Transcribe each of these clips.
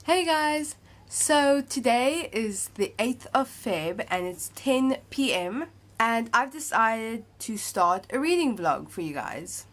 Hey guys, so today is the 8th of Feb and it's 10 p.m. and I've decided to start a reading vlog for you guys.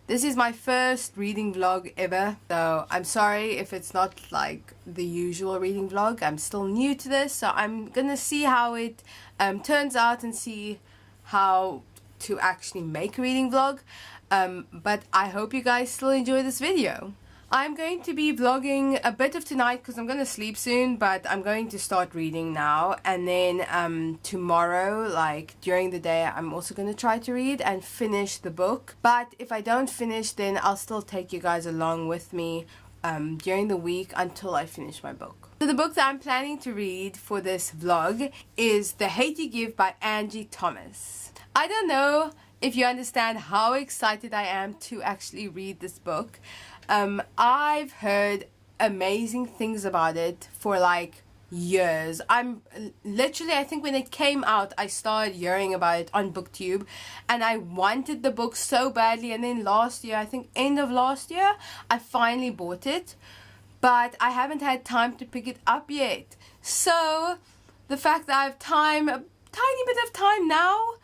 This is my first reading vlog ever, so I'm sorry if it's not like the usual reading vlog. I'm still new to this, so I'm gonna see how it turns out and see how to actually make a reading vlog. But I hope you guys still enjoy this video. I'm going to be vlogging a bit of tonight because I'm going to sleep soon, but I'm going to start reading now, and then tomorrow, like during the day, I'm also going to try to read and finish the book. But if I don't finish, then I'll still take you guys along with me during the week until I finish my book. So the book that I'm planning to read for this vlog is The Hate You Give by Angie Thomas. I don't know if you understand how excited I am to actually read this book. I've heard amazing things about it for like years. I think when it came out, I started hearing about it on BookTube, and I wanted the book so badly, and then last year, I think end of last year, I finally bought it, but I haven't had time to pick it up yet. So the fact that I have time, a tiny bit of time now,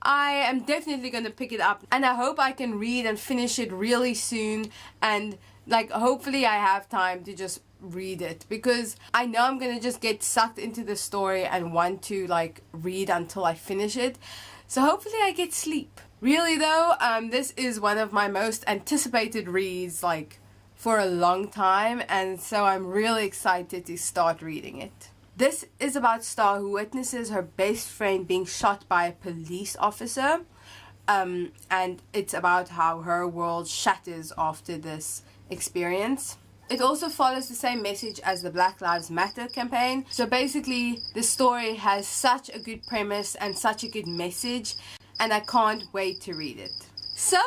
I am definitely going to pick it up, and I hope I can read and finish it really soon, and like hopefully I have time to just read it, because I know I'm going to just get sucked into the story and want to like read until I finish it. So hopefully I get sleep. Really though, this is one of my most anticipated reads like for a long time, and so I'm really excited to start reading it. This is about Star, who witnesses her best friend being shot by a police officer, and it's about how her world shatters after this experience. It also follows the same message as the Black Lives Matter campaign. So basically, the story has such a good premise and such a good message, and I can't wait to read it. So,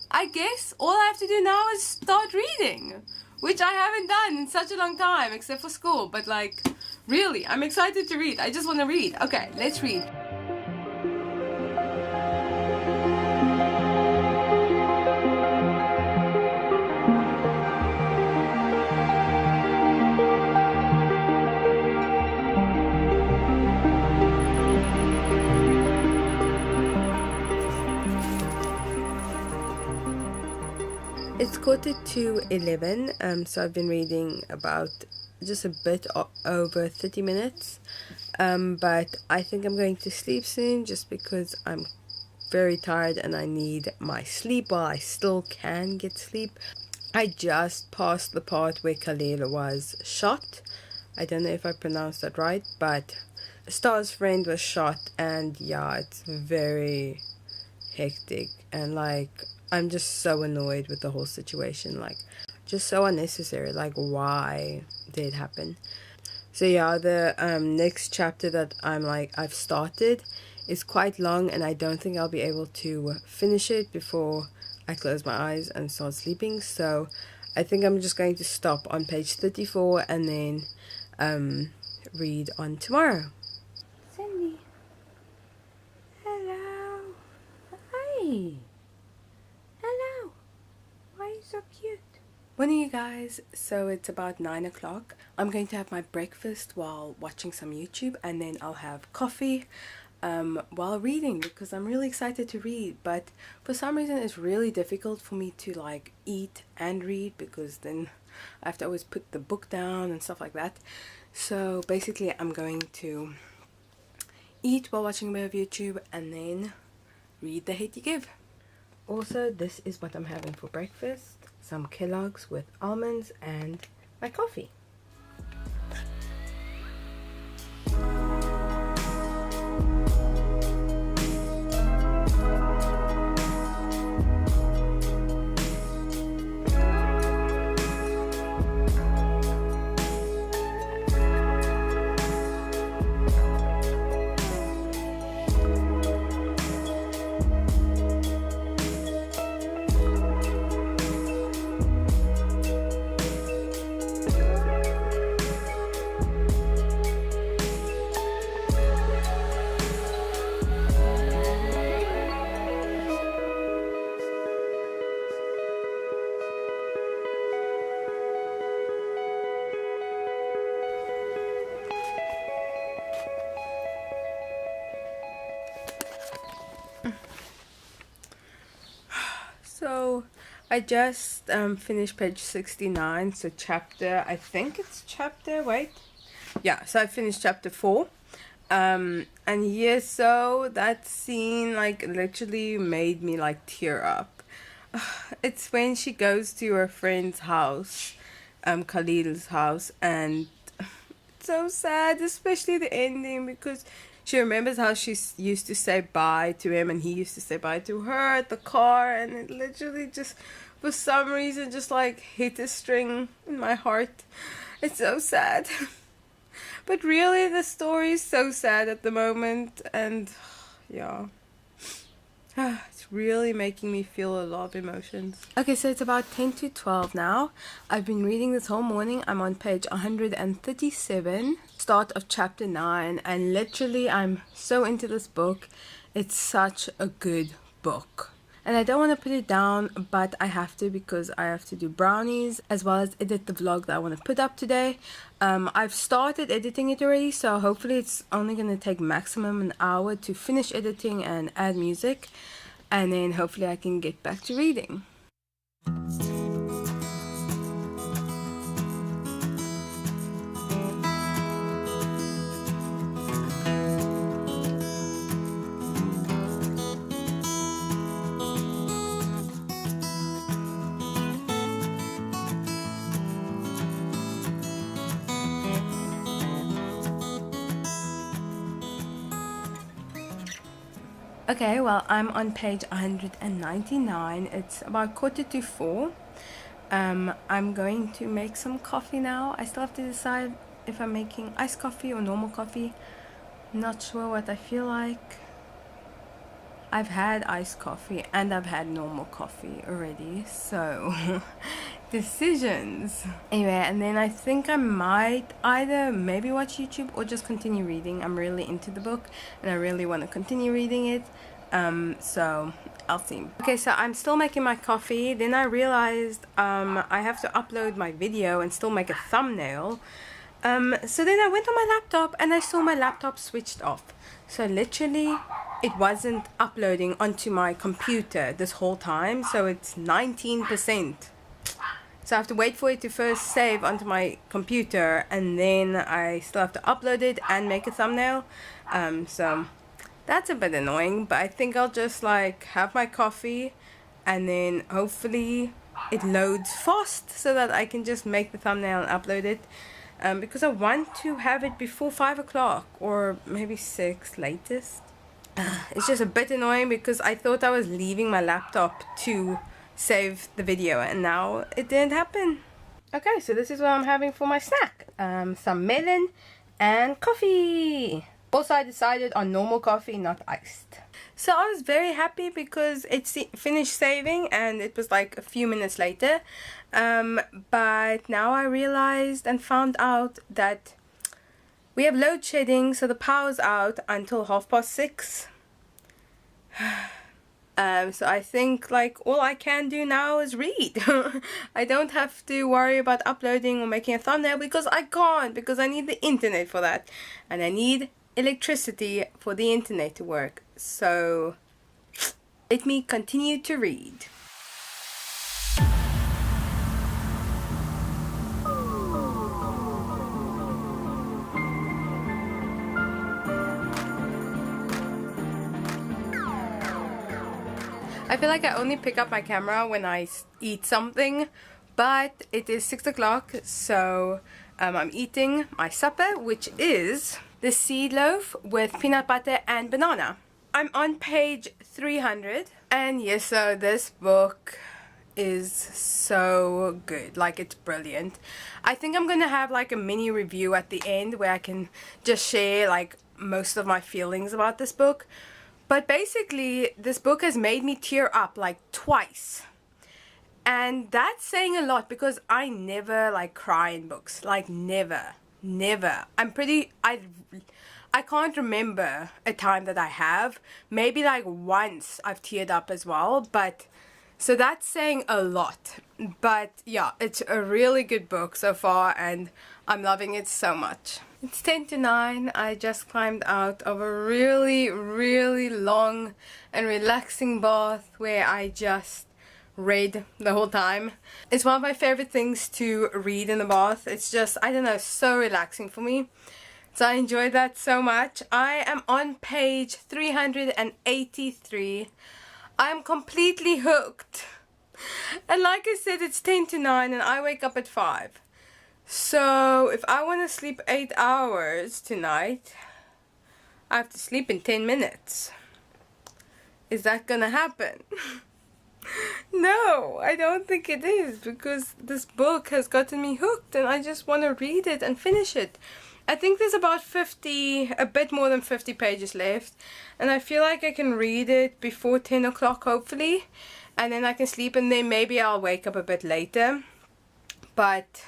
I guess all I have to do now is start reading, which I haven't done in such a long time, except for school, but like, really, I'm excited to read. I just want to read. Okay, let's read. It's 11:45, so I've been reading about just a bit over 30 minutes, but I think I'm going to sleep soon just because I'm very tired and I need my sleep while I still can get sleep. I just passed the part where Khalil was shot. I don't know if I pronounced that right, but Star's friend was shot, and yeah, it's very hectic, and like I'm just so annoyed with the whole situation, like just so unnecessary. Like, why did it happen? So yeah, the next chapter that I've started is quite long, and I don't think I'll be able to finish it before I close my eyes and start sleeping. So I think I'm just going to stop on page 34 and then read on tomorrow. Cindy, hello. Hi. Hello. Why are you so cute? Morning, you guys. So it's about 9 o'clock. I'm going to have my breakfast while watching some YouTube, and then I'll have coffee while reading, because I'm really excited to read. But for some reason it's really difficult for me to like eat and read, because then I have to always put the book down and stuff like that. So basically I'm going to eat while watching a bit of YouTube and then read The Hate You Give. Also, this is what I'm having for breakfast: some Kellogg's with almonds and my coffee. I just finished page 69, so I think it's chapter, wait. Yeah, so I finished chapter 4. And yeah, so that scene like literally made me like tear up. It's when she goes to her friend's house, Khalil's house, and it's so sad, especially the ending, because she remembers how she used to say bye to him and he used to say bye to her at the car, and it literally just, for some reason, just like hit a string in my heart. It's so sad. But really, the story is so sad at the moment, and yeah. It's really making me feel a lot of emotions. Okay, so it's about 10 to 12 now. I've been reading this whole morning. I'm on page 137, start of chapter 9, and literally I'm so into this book. It's such a good book. And I don't want to put it down, but I have to, because I have to do brownies as well as edit the vlog that I want to put up today. I've started editing it already, so hopefully it's only going to take maximum an hour to finish editing and add music. And then hopefully I can get back to reading. Okay, well, I'm on page 199. It's about 3:45. I'm going to make some coffee now. I still have to decide if I'm making iced coffee or normal coffee. Not sure what I feel like. I've had iced coffee and I've had normal coffee already, so decisions. Anyway, and then I think I might either maybe watch YouTube or just continue reading. I'm really into the book and I really want to continue reading it, so I'll see. Okay, so I'm still making my coffee. Then I realized I have to upload my video and still make a thumbnail. So then I went on my laptop and I saw my laptop switched off. So literally it wasn't uploading onto my computer this whole time, so it's 19%. So I have to wait for it to first save onto my computer, and then I still have to upload it and make a thumbnail. So that's a bit annoying, but I think I'll just like have my coffee and then hopefully it loads fast so that I can just make the thumbnail and upload it. Because I want to have it before 5 o'clock or maybe 6 latest. It's just a bit annoying because I thought I was leaving my laptop to save the video and now it didn't happen. Okay, so this is what I'm having for my snack. Some melon and coffee. Also, I decided on normal coffee, not iced. So I was very happy because it finished saving and it was like a few minutes later. But now I realized and found out that we have load shedding, so the power's out until 6:30. So I think like all I can do now is read. I don't have to worry about uploading or making a thumbnail because I can't, because I need the internet for that. And I need electricity for the internet to work. So let me continue to read. I feel like I only pick up my camera when I eat something, but it is 6 o'clock, so I'm eating my supper, which is the seed loaf with peanut butter and banana. I'm on page 300, and yes, so this book is so good. Like, it's brilliant. I think I'm gonna have like a mini review at the end where I can just share like most of my feelings about this book. But basically, this book has made me tear up like twice. And that's saying a lot because I never like cry in books. Like never. I can't remember a time that I have. Maybe like once I've teared up as well. But so that's saying a lot. But yeah, it's a really good book so far and I'm loving it so much. It's 10 to 9. I just climbed out of a really long and relaxing bath where I just read the whole time. It's one of my favorite things to read in the bath. It's just, I don't know, so relaxing for me. So I enjoyed that so much. I am on page 383. I'm completely hooked. And like I said, it's 10 to 9 and I wake up at 5. So if I want to sleep 8 hours tonight, I have to sleep in 10 minutes. Is that gonna happen? No, I don't think it is, because this book has gotten me hooked and I just want to read it and finish it. I think there's about 50, a bit more than 50 pages left, and I feel like I can read it before 10 o'clock hopefully, and then I can sleep, and then maybe I'll wake up a bit later. But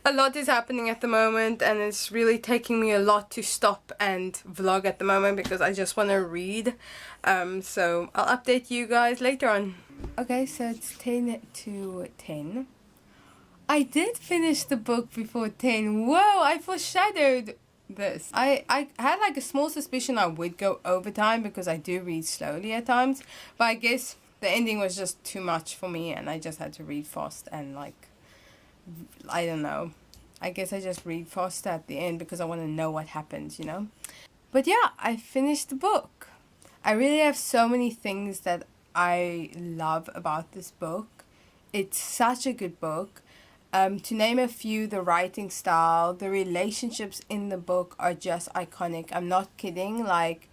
a lot is happening at the moment, and it's really taking me a lot to stop and vlog at the moment because I just want to read. So I'll update you guys later on. Okay, so it's 10 to 10. I did finish the book before 10. Whoa, I foreshadowed this. I had like a small suspicion I would go over time because I do read slowly at times. But I guess the ending was just too much for me and I just had to read fast and like, I don't know. I guess I just read fast at the end because I want to know what happens, you know. But yeah, I finished the book. I really have so many things that I love about this book. It's such a good book. To name a few, the writing style, the relationships in the book are just iconic. I'm not kidding. Like,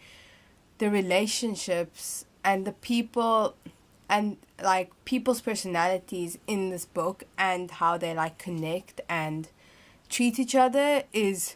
the relationships and the people and like people's personalities in this book and how they like connect and treat each other is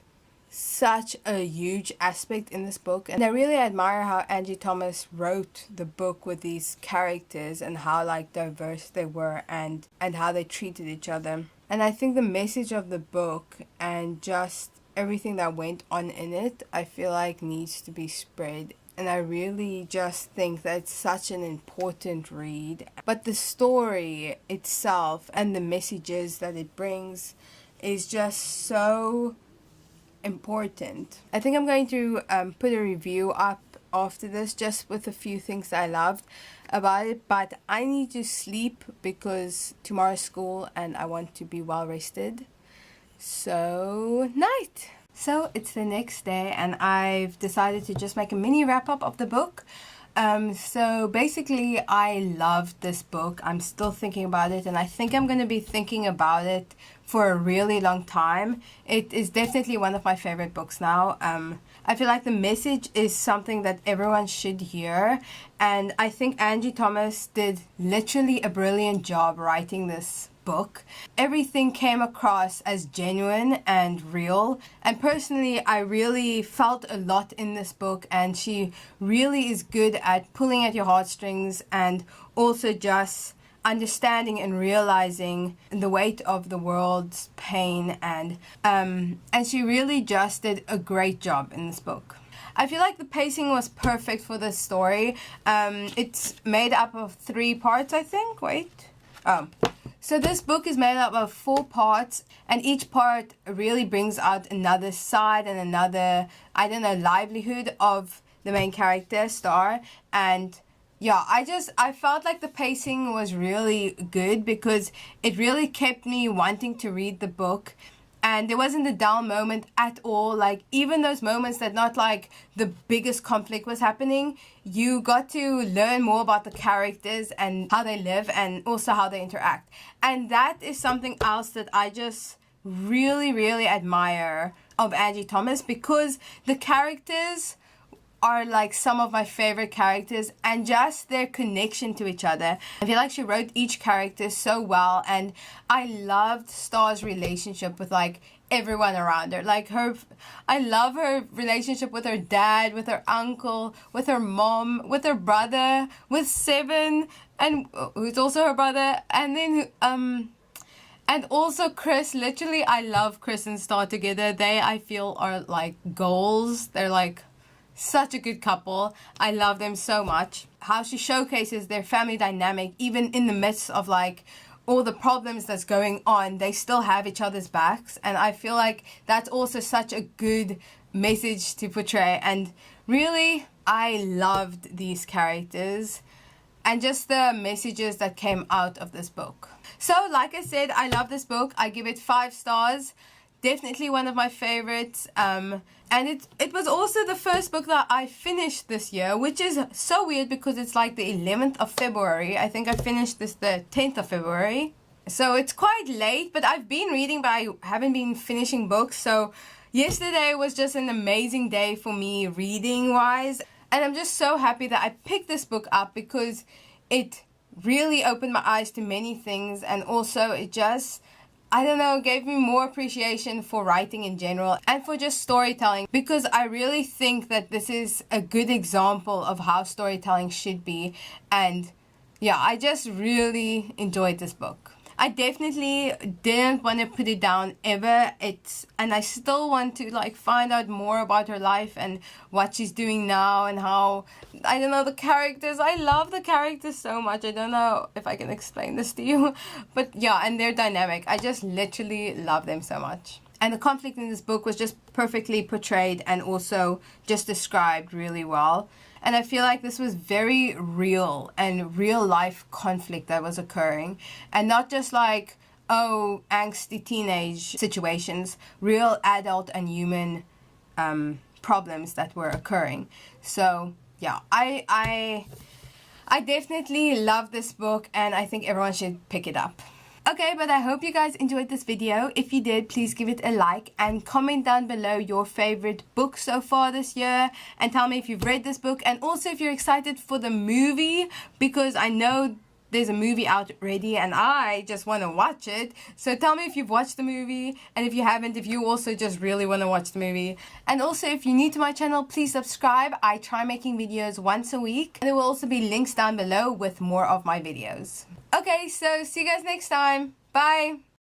such a huge aspect in this book. And I really admire how Angie Thomas wrote the book with these characters and how like diverse they were and how they treated each other. And I think the message of the book and just everything that went on in it, I feel like needs to be spread. And I really just think that it's such an important read. But the story itself and the messages that it brings is just so important. I think I'm going to put a review up after this just with a few things that I loved about it, but I need to sleep because tomorrow's school and I want to be well rested. So night. So it's the next day and I've decided to just make a mini wrap up of the book. So basically I loved this book. I'm still thinking about it and I think I'm going to be thinking about it for a really long time. It is definitely one of my favorite books now. I feel like the message is something that everyone should hear, and I think Angie Thomas did literally a brilliant job writing this book. Everything came across as genuine and real, and personally I really felt a lot in this book, and she really is good at pulling at your heartstrings and also just understanding and realizing the weight of the world's pain, and she really just did a great job in this book. I feel like the pacing was perfect for this story. It's made up of 3 parts, I think. So this book is made up of 4 parts, and each part really brings out another side and another, I don't know, livelihood of the main character, Star. And yeah, I felt like the pacing was really good because it really kept me wanting to read the book. And there wasn't a dull moment at all. Like, even those moments that not like the biggest conflict was happening, you got to learn more about the characters and how they live and also how they interact. And that is something else that I just really, really admire of Angie Thomas, because the characters are like some of my favorite characters, and just their connection to each other. I feel like she wrote each character so well, and I loved Star's relationship with like everyone around her. Like I love her relationship with her dad, with her uncle, with her mom, with her brother, with Seven, and who's also her brother, and then and also Chris. Literally, I love Chris and Star together. They, I feel, are like goals. They're like such a good couple. I love them so much. How she showcases their family dynamic, even in the midst of like all the problems that's going on, they still have each other's backs. And I feel like that's also such a good message to portray. And really, I loved these characters. and just the messages that came out of this book. So like I said, I love this book. I give it 5 stars. Definitely one of my favorites. And it was also the first book that I finished this year, which is so weird because it's like the 11th of February. I think I finished this the 10th of February. So it's quite late, but I've been reading, but I haven't been finishing books. So yesterday was just an amazing day for me reading wise. And I'm just so happy that I picked this book up because it really opened my eyes to many things, and also it just, I don't know, gave me more appreciation for writing in general and for just storytelling, because I really think that this is a good example of how storytelling should be. And yeah, I just really enjoyed this book. I definitely didn't want to put it down ever. And I still want to like find out more about her life and what she's doing now, and how, I don't know, the characters. I love the characters so much. I don't know if I can explain this to you, but yeah, and they're dynamic. I just literally love them so much. And the conflict in this book was just perfectly portrayed and also just described really well. And I feel like this was very real and real life conflict that was occurring. And not just like, oh, angsty teenage situations, real adult and human problems that were occurring. So yeah, I definitely love this book, and I think everyone should pick it up. Okay, but I hope you guys enjoyed this video. If you did, please give it a like and comment down below your favorite book so far this year, and tell me if you've read this book, and also if you're excited for the movie, because I know there's a movie out already and I just want to watch it. So tell me if you've watched the movie, and if you haven't, if you also just really want to watch the movie. And also, if you're new to my channel, please subscribe. I try making videos once a week, and there will also be links down below with more of my videos. Okay, so see you guys next time. Bye!